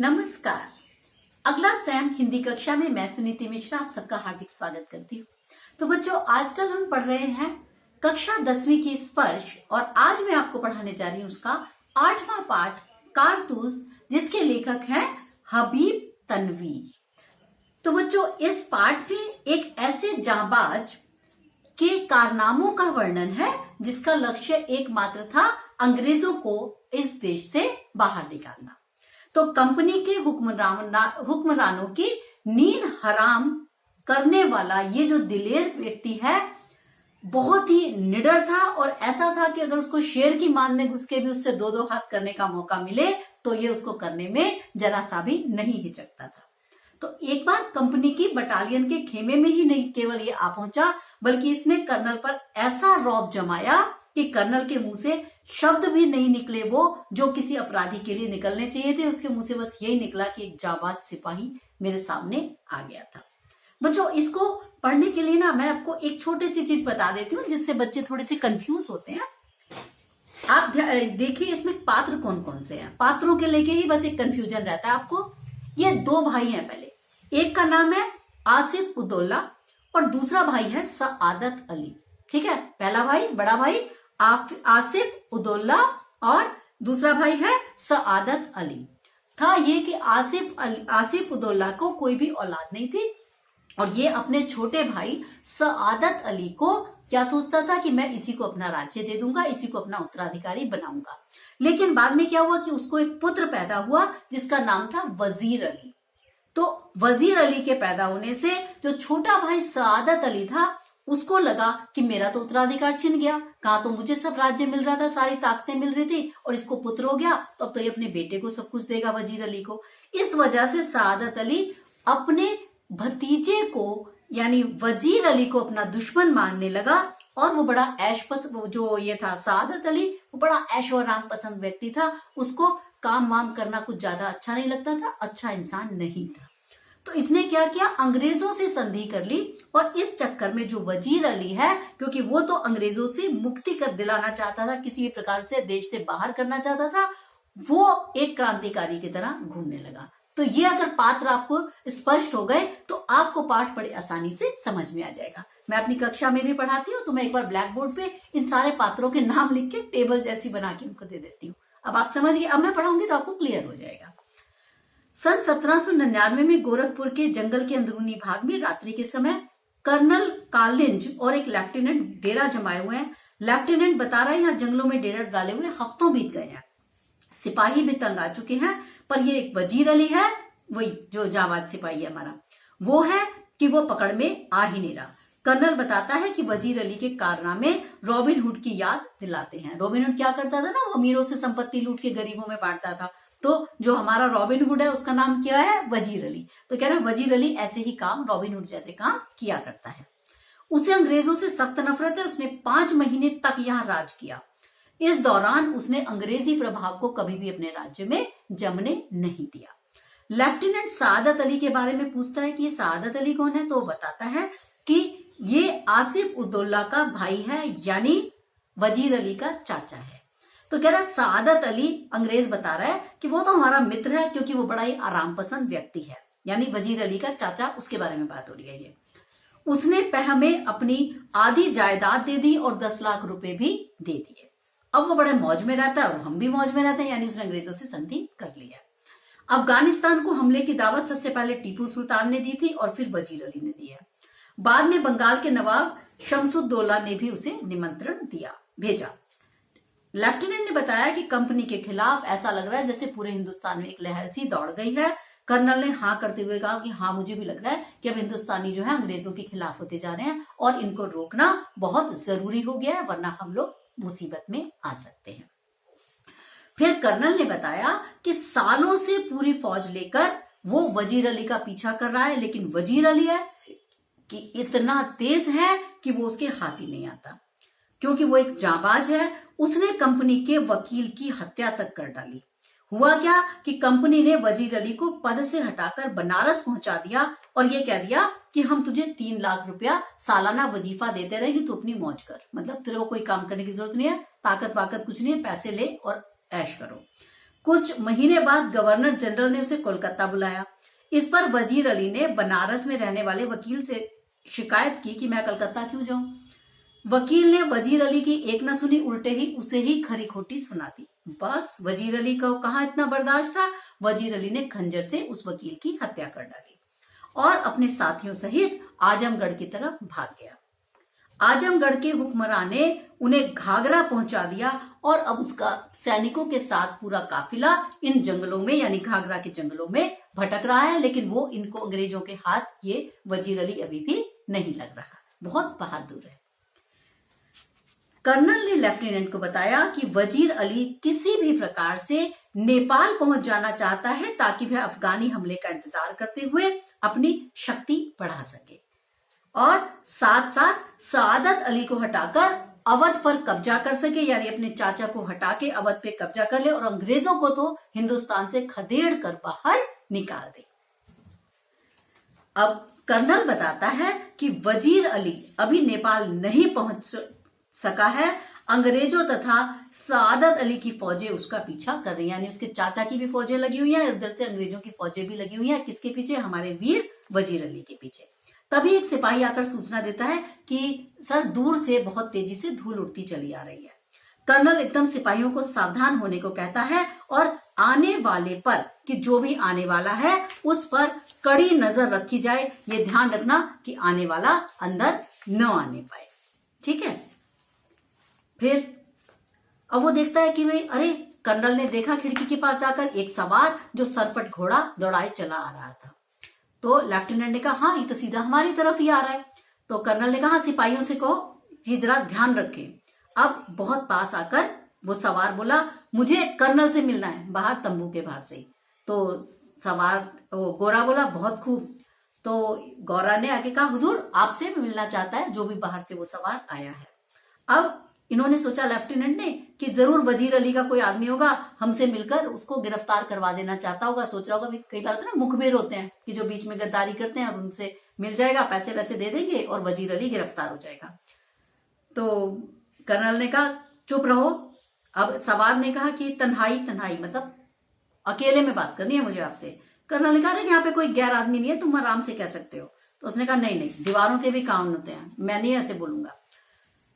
नमस्कार। अगला सैम हिंदी कक्षा में मैं सुनीति मिश्रा आप सबका हार्दिक स्वागत करती हूँ। तो बच्चों, आजकल हम पढ़ रहे हैं कक्षा 10वीं की स्पर्श और आज मैं आपको पढ़ाने जा रही हूँ उसका 8वां पाठ कारतूस, जिसके लेखक हैं हबीब तनवीर। तो बच्चों, इस पाठ में एक ऐसे जांबाज के कारनामों का वर्णन है जिसका लक्ष्य एकमात्र था अंग्रेजों को इस देश से बाहर निकालना। तो कंपनी के हुक्मरानों की नींद हराम करने वाला ये जो दिलेर व्यक्ति है बहुत ही निडर था और ऐसा था कि अगर उसको शेर की मान में घुस के भी उससे दो हाथ करने का मौका मिले तो ये उसको करने में जरा सा भी नहीं हिचकता था। तो एक बार कंपनी की बटालियन के खेमे में ही नहीं केवल ये आ पहुंचा, बल्कि इसने कर्नल पर ऐसा रौब जमाया कि कर्नल के मुंह से शब्द भी नहीं निकले वो जो किसी अपराधी के लिए निकलने चाहिए थे। उसके मुंह से बस यही निकला कि एक जाबाज सिपाही मेरे सामने आ गया था। बच्चों, इसको पढ़ने के लिए ना मैं आपको एक छोटी सी चीज बता देती हूँ जिससे बच्चे थोड़े से कंफ्यूज होते हैं। आप देखिए इसमें पात्र कौन कौन से हैं। पात्रों के लेके ही बस एक कंफ्यूजन रहता है आपको। ये दो भाई हैं। पहले एक का नाम है आसिफ उदौला और दूसरा भाई है सआदत अली। ठीक है, पहला भाई बड़ा भाई आसिफ उदौला और दूसरा भाई है सआदत अली। था ये कि आसिफ उदौला को कोई भी औलाद नहीं थी और ये अपने छोटे भाई सआदत अली को क्या सोचता था कि मैं इसी को अपना राज्य दे दूंगा, इसी को अपना उत्तराधिकारी बनाऊंगा। लेकिन बाद में क्या हुआ कि उसको एक पुत्र पैदा हुआ जिसका नाम था वजीर अली। तो वजीर अली के पैदा होने से जो छोटा भाई सआदत अली था उसको लगा कि मेरा तो उत्तराधिकार छिन गया, कहा तो मुझे सब राज्य मिल रहा था, सारी ताकतें मिल रही थी और इसको पुत्र हो गया तो अब तो ये अपने बेटे को सब कुछ देगा, वजीर अली को। इस वजह से सआदत अली अपने भतीजे को यानी वजीर अली को अपना दुश्मन मानने लगा और वो बड़ा जो ये था सआदत अली, वो बड़ा ऐशो आराम पसंद व्यक्ति था। उसको काम वाम करना कुछ ज्यादा अच्छा नहीं लगता था, अच्छा इंसान नहीं था। तो इसने क्या किया, अंग्रेजों से संधि कर ली और इस चक्कर में जो वजीर अली है, क्योंकि वो तो अंग्रेजों से मुक्ति कर दिलाना चाहता था, किसी भी प्रकार से देश से बाहर करना चाहता था, वो एक क्रांतिकारी की तरह घूमने लगा। तो ये अगर पात्र आपको स्पष्ट हो गए तो आपको पाठ बड़े आसानी से समझ में आ जाएगा। मैं अपनी कक्षा में भी पढ़ाती हूँ तो मैं एक बार ब्लैक बोर्ड पे इन सारे पात्रों के नाम लिख के टेबल जैसी बना के उनको दे देती हूँ। अब आप समझ गए। अब मैं पढ़ाऊंगी तो आपको क्लियर हो जाएगा। सन 1799 में गोरखपुर के जंगल के अंदरूनी भाग में रात्रि के समय कर्नल कालिंज और एक लेफ्टिनेंट डेरा जमाए हुए हैं। लेफ्टिनेंट बता रहा है यहाँ जंगलों में डेरा डाले हुए हफ्तों बीत गए हैं, सिपाही भी तंग आ चुके हैं, पर ये एक वजीर अली है, वही जो जाबाज सिपाही है हमारा, वो है कि वो पकड़ में आ ही नहीं रहा। कर्नल बताता है कि वजीर अली के कारनामे रॉबिन हुड की याद दिलाते हैं। रॉबिन हुड क्या करता था ना, वो अमीरों से संपत्ति लूट के गरीबों में बांटता था। तो जो हमारा रॉबिन हुड है उसका नाम क्या है, वजीर अली। तो कह रहे हैं वजीर अली ऐसे ही काम, रॉबिन हुड जैसे काम किया करता है। उसे अंग्रेजों से सख्त नफरत है। उसने 5 महीने तक यहाँ राज किया। इस दौरान उसने अंग्रेजी प्रभाव को कभी भी अपने राज्य में जमने नहीं दिया। लेफ्टिनेंट सआदत अली के बारे में पूछता है कि ये सआदत अली कौन है, तो बताता है कि ये आसिफ उदौला का भाई है, यानी वजीर अली का चाचा है। तो कह रहा है सआदत अली, अंग्रेज बता रहा है कि वो तो हमारा मित्र है क्योंकि वो बड़ा ही आराम पसंद व्यक्ति है, यानी वजीर अली का चाचा, उसके बारे में बात हो रही है। ये उसने हमें अपनी आधी जायदाद दे दी और 10 लाख रुपए भी दे दिए। अब वो बड़े मौज में रहता है और हम भी मौज में रहते हैं, यानी उसने अंग्रेजों से संधि कर लिया। अफगानिस्तान को हमले की दावत सबसे पहले टीपू सुल्तान ने दी थी और फिर वजीर अली ने दी है। बाद में बंगाल के नवाब शमसुद्दौला ने भी उसे निमंत्रण भेजा। लेफ्टिनेंट ने बताया कि कंपनी के खिलाफ ऐसा लग रहा है जैसे पूरे हिंदुस्तान में एक लहर सी दौड़ गई है। कर्नल ने हाँ करते हुए कहा कि हाँ, मुझे भी लग रहा है कि अब हिंदुस्तानी जो है अंग्रेजों के खिलाफ होते जा रहे हैं और इनको रोकना बहुत जरूरी हो गया है, वरना हम लोग मुसीबत में आ सकते हैं। फिर कर्नल ने बताया कि सालों से पूरी फौज लेकर वो वजीर अली का पीछा कर रहा है, लेकिन वजीर अली है कि इतना तेज है कि वो उसके हाथ ही नहीं आता, क्योंकि वो एक जाबाज है। उसने कंपनी के वकील की हत्या तक कर डाली। हुआ क्या कि कंपनी ने वजीर अली को पद से हटाकर बनारस पहुंचा दिया और ये कह दिया कि हम तुझे 3 लाख रुपया सालाना वजीफा देते रहेंगे, तू अपनी मौज कर, मतलब तेरे को कोई काम करने की जरूरत नहीं है, ताकत वाकत कुछ नहीं है, पैसे ले और ऐश करो। कुछ महीने बाद गवर्नर जनरल ने उसे कोलकाता बुलाया। इस पर वजीर अली ने बनारस में रहने वाले वकील से शिकायत की कि मैं कलकत्ता क्यों जाऊं। वकील ने वजीर अली की एक न सुनी, उल्टे ही उसे ही खरी खोटी सुना दी। बस वजीर अली को कहां इतना बर्दाश्त था, वजीर अली ने खंजर से उस वकील की हत्या कर डाली और अपने साथियों सहित आजमगढ़ की तरफ भाग गया। आजमगढ़ के हुक्मरान ने उन्हें घाघरा पहुंचा दिया और अब उसका सैनिकों के साथ पूरा काफिला इन जंगलों में यानी घाघरा के जंगलों में भटक रहा है, लेकिन वो इनको अंग्रेजों के हाथ ये वजीर अली अभी भी नहीं लग रहा, बहुत बहादुर है। कर्नल ने लेफ्टिनेंट को बताया कि वजीर अली किसी भी प्रकार से नेपाल पहुंच जाना चाहता है ताकि वह अफगानी हमले का इंतजार करते हुए अपनी शक्ति बढ़ा सके और साथ साथ सआदत अली को हटाकर अवध पर कब्जा कर सके, यानी अपने चाचा को हटा के अवध पे कब्जा कर ले और अंग्रेजों को तो हिंदुस्तान से खदेड़ कर बाहर निकाल दे। अब कर्नल बताता है कि वजीर अली अभी नेपाल नहीं पहुंच सका है, अंग्रेजों तथा सआदत अली की फौजें उसका पीछा कर रही हैं, यानी उसके चाचा की भी फौजें लगी हुई हैं, उधर से अंग्रेजों की फौजें भी लगी हुई हैं। किसके पीछे? हमारे वीर वजीर अली के पीछे। तभी एक सिपाही आकर सूचना देता है कि सर दूर से बहुत तेजी से धूल उड़ती चली आ रही है। कर्नल एकदम सिपाहियों को सावधान होने को कहता है और आने वाले पर कि जो भी आने वाला है उस पर कड़ी नजर रखी जाए, ये ध्यान रखना कि आने वाला अंदर न आने पाए। ठीक है। फिर अब वो देखता है कि भाई अरे, कर्नल ने देखा खिड़की के पास जाकर एक सवार जो सरपट घोड़ा दौड़ाए चला आ रहा था। तो लेफ्टिनेंट ने कहा हाँ, ये तो सीधा हमारी तरफ ही आ रहा है। तो कर्नल ने कहा सिपाहियों से कहो कि जरा ध्यान रखें। अब बहुत पास आकर वो सवार बोला मुझे कर्नल से मिलना है, बाहर तंबू के बाहर से। तो सवार वो गोरा बोला बहुत खूब। तो गोरा ने आके कहा हुजूर आपसे भी मिलना चाहता है, जो भी बाहर से वो सवार आया है। अब इन्होंने सोचा लेफ्टिनेंट ने कि जरूर वजीर अली का कोई आदमी होगा, हमसे मिलकर उसको गिरफ्तार करवा देना चाहता होगा। सोच रहा होगा कई बार ना मुखबिर होते हैं कि जो बीच में गद्दारी करते हैं और उनसे मिल जाएगा, पैसे वैसे दे देंगे और वजीर अली गिरफ्तार हो जाएगा। तो कर्नल ने कहा चुप रहो। अब सवार ने कहा कि तन्हाई तन्हाई मतलब अकेले में बात करनी है मुझे आपसे। कर्नल ने कहा यहाँ पे कोई गैर आदमी नहीं है, तुम आराम से कह सकते हो। तो उसने कहा नहीं नहीं, दीवारों के भी कान होते हैं, मैं नहीं ऐसे बोलूंगा।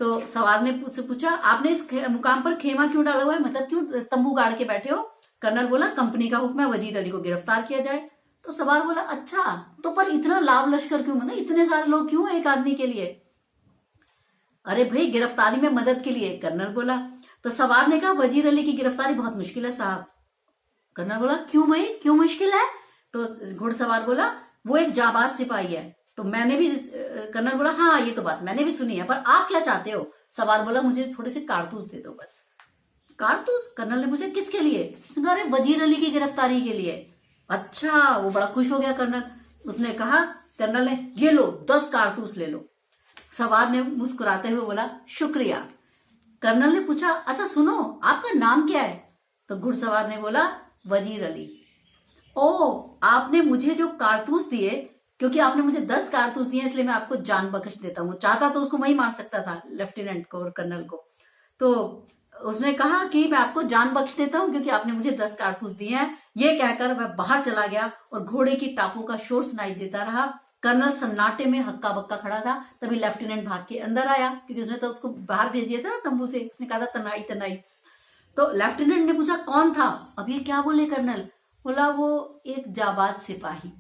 तो सवार ने उससे पूछा आपने इस मुकाम पर खेमा क्यों डाला हुआ है, मतलब क्यों तंबू गाड़ के बैठे हो? कर्नल बोला कंपनी का हुक्म है वजीर अली को गिरफ्तार किया जाए। तो सवार बोला अच्छा, तो पर इतना लाभ लश्कर क्यों, मतलब इतने सारे लोग क्यों एक आदमी के लिए? अरे भाई गिरफ्तारी में मदद के लिए, कर्नल बोला। तो सवार ने कहा वजीर अली की गिरफ्तारी बहुत मुश्किल है साहब। कर्नल बोला क्यों भाई, क्यों मुश्किल है? तो घुड़सवार बोला वो एक जाबाज सिपाही है। तो मैंने भी, कर्नल बोला हाँ ये तो बात मैंने भी सुनी है, पर आप क्या चाहते हो? सवार बोला मुझे थोड़े से कारतूस दे दो बस। कारतूस? कर्नल ने पूछा किसके लिए? उसने कहा वजीर अली की गिरफ्तारी के लिए। अच्छा, वो बड़ा खुश हो गया कर्नल। उसने कहा कर्नल ने ये लो 10 कारतूस ले लो। सवार ने मुस्कुराते हुए बोला शुक्रिया। कर्नल ने पूछा अच्छा सुनो आपका नाम क्या है? तो घुड़सवार ने बोला वजीर अली। ओ, आपने मुझे जो कारतूस दिए, क्योंकि आपने मुझे 10 कारतूस दिए इसलिए मैं आपको जान बख्श देता हूँ। चाहता तो उसको वही मार सकता था, लेफ्टिनेंट को और कर्नल को। तो उसने कहा कि मैं आपको जान बख्श देता हूँ क्योंकि आपने मुझे 10 कारतूस दिए हैं। ये कहकर वह बाहर चला गया और घोड़े की टापों का शोर सुनाई देता रहा। कर्नल सन्नाटे में हक्का बक्का खड़ा था। तभी लेफ्टिनेंट भाग के अंदर आया क्योंकि उसने तो उसको बाहर भेज दिया था ना तंबू से। उसने कहा था तनाई तनाई। तो लेफ्टिनेंट ने पूछा कौन था? अब ये क्या बोले कर्नल? बोला वो एक जाबाज सिपाही।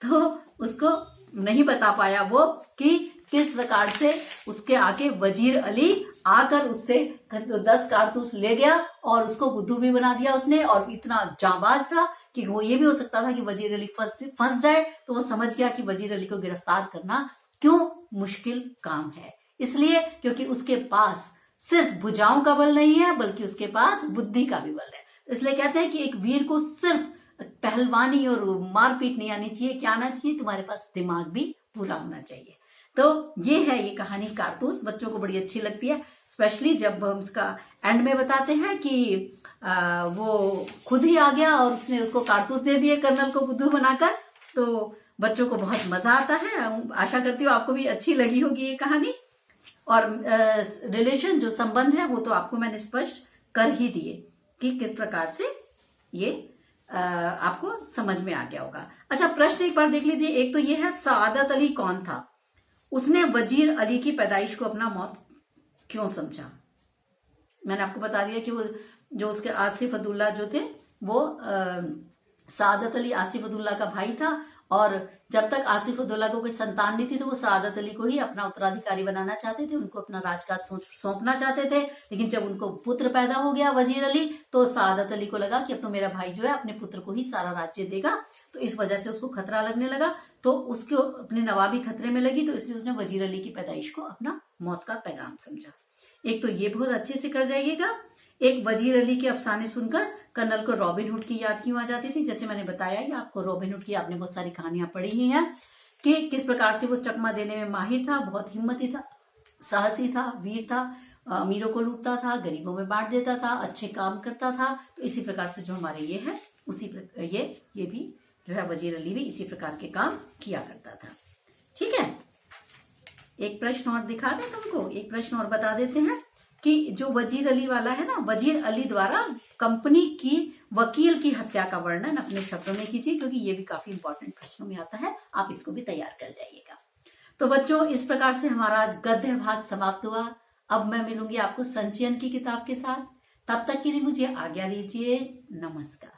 तो उसको नहीं बता पाया वो कि किस प्रकार से उसके आके वजीर अली आकर उससे 10 कारतूस ले गया और उसको बुद्धू भी बना दिया उसने। और इतना जाबाज था कि वो ये भी हो सकता था कि वजीर अली फंस जाए। तो वो समझ गया कि वजीर अली को गिरफ्तार करना क्यों मुश्किल काम है, इसलिए क्योंकि उसके पास सिर्फ भुजाओं का बल नहीं है बल्कि उसके पास बुद्धि का भी बल है। इसलिए कहते हैं कि एक वीर को सिर्फ पहलवानी और मारपीट नहीं आनी चाहिए, क्या आना चाहिए? तुम्हारे पास दिमाग भी पूरा होना चाहिए। तो ये है ये कहानी कारतूस। बच्चों को बड़ी अच्छी लगती है, स्पेशली जब हम इसका एंड में बताते हैं कि वो खुद ही आ गया और उसने उसको कारतूस दे दिए कर्नल को बुद्धू बनाकर। तो बच्चों को बहुत मजा आता है। आशा करती हूँ आपको भी अच्छी लगी होगी ये कहानी। और रिलेशन जो संबंध है वो तो आपको मैंने स्पष्ट कर ही दिए कि किस प्रकार से ये आपको समझ में आ गया होगा। अच्छा, प्रश्न एक बार देख लीजिए। एक तो ये है, सआदत अली कौन था? उसने वजीर अली की पैदाइश को अपना मौत क्यों समझा? मैंने आपको बता दिया कि वो जो उसके आसिफ अब्दुल्ला जो थे वो सआदत अली आसिफ अब्दुल्ला का भाई था, और जब तक आसिफ अब्दुल्ला को कोई संतान नहीं थी तो वो सआदत अली को ही अपना उत्तराधिकारी बनाना चाहते थे, उनको अपना राजकाज सौंपना चाहते थे। लेकिन जब उनको पुत्र पैदा हो गया वजीर अली, तो सआदत अली को लगा कि अब तो मेरा भाई जो है अपने पुत्र को ही सारा राज्य देगा, तो इस वजह से उसको खतरा लगने लगा, तो उसको अपनी नवाबी खतरे में लगी, तो इसलिए उसने वजीर अली की पैदाइश को अपना मौत का पैगाम समझा। एक तो ये बहुत अच्छे से कर जाइएगा। एक, वजीर अली के अफसाने सुनकर कर्नल को रॉबिन हुड की याद क्यों आ जाती थी? जैसे मैंने बताया कि आपको रॉबिन हुड की आपने बहुत सारी कहानियां पढ़ी ही हैं कि किस प्रकार से वो चकमा देने में माहिर था, बहुत हिम्मती था, साहसी था, वीर था, अमीरों को लूटता था, गरीबों में बांट देता था, अच्छे काम करता था। तो इसी प्रकार से जो हमारे ये है, उसी ये भी जो है वजीर अली भी इसी प्रकार के काम किया करता था। ठीक है, एक प्रश्न और दिखा दें तुमको, एक प्रश्न और बता देते हैं कि जो वजीर अली वाला है ना, वजीर अली द्वारा कंपनी की वकील की हत्या का वर्णन अपने शब्दों में कीजिए, क्योंकि ये भी काफी इंपॉर्टेंट प्रश्नों में आता है। आप इसको भी तैयार कर जाइएगा। तो बच्चों, इस प्रकार से हमारा आज गद्य भाग समाप्त हुआ। अब मैं मिलूंगी आपको संचयन की किताब के साथ। तब तक के लिए मुझे आज्ञा दीजिए। नमस्कार।